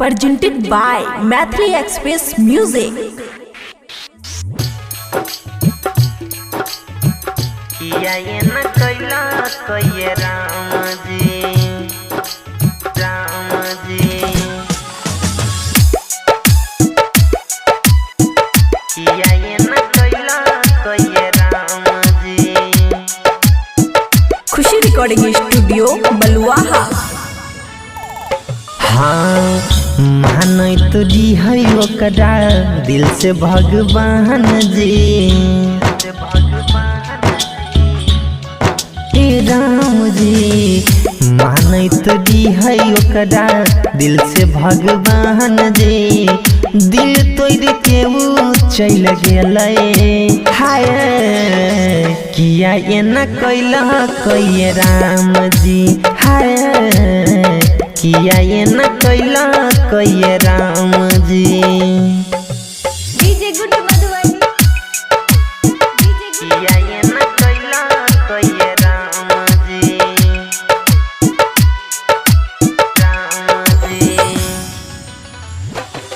presented by Mathli Express Music. किया ये न कैला कहिए राम जी किया ये न कैला कहिए राम जी। खुशी रिकॉर्डिंग स्टूडियो बलुआहा। हाँ मानई तो दी है ओकरा दिल से भगवान जी राम जी। मानई तो दी है ओकरा दिल से भगवान जी। दिल तोड़ के वो चल गेलै हाय किया ये न कैला कहिए राम जी हाय किया ये न कैला कहिए राम जी। डीजे गुड मधुबनी किया ये न कैला कहिए राम जी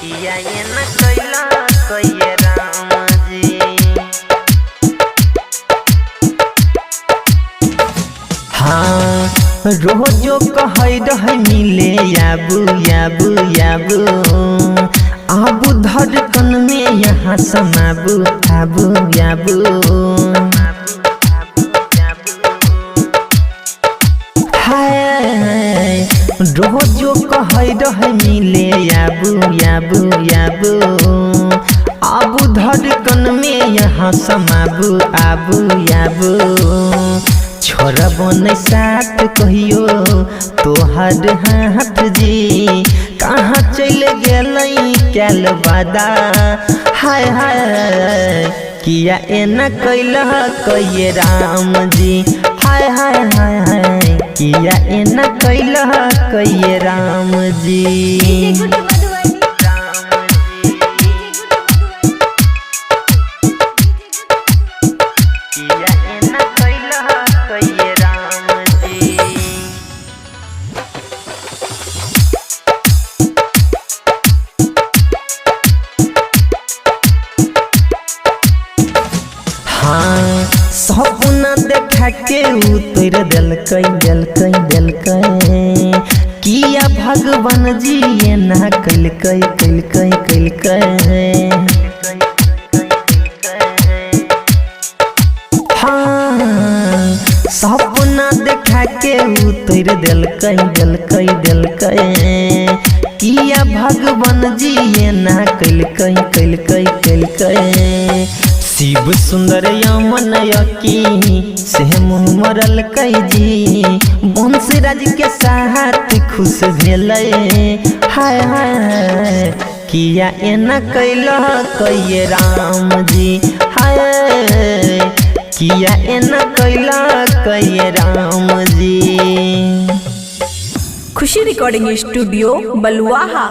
किया ये न कैला कहिए राम जी। हाँ रोजो कहै रह मिले याबू याबू याबू आबू धड़कन में यहाँ समाबू आबू याबू। हाय रोजो कहै रह मिले याबू याबू याबू आबू धड़कन में यहाँ समाबू आबू याबू। छोड़बो नहीं साथ कहियो तोहर हाथ जी कहाँ चल गेलै कैल वादा हाय हाय किया ए न कैला कहिए राम जी हाय हाय हाय हाय किया ए न कैला कहिए राम जी। डीजे गुड मधुबनी किया ए न कैला कहिए राम जी। हाँ सपना देखा के उतर दिलकै दिलकै दिलकै किया भगवान जी ये ना कैलकै कैलकै कैलकै। हाँ सपना देखा के उतर दिलकै दिलकै दिलकै किया भगवान जी ये ना कैलकै कैलकै कैलकै। शिव सुंदर यमन यकी से मुँह मरल कै जी बंसराज के साथ खुश भेलै हाय हाय किया ए न कैला कहिए राम जी हाय किया ए न कैला कहिए राम जी। खुशी रिकॉर्डिंग स्टूडियो बलुआहा।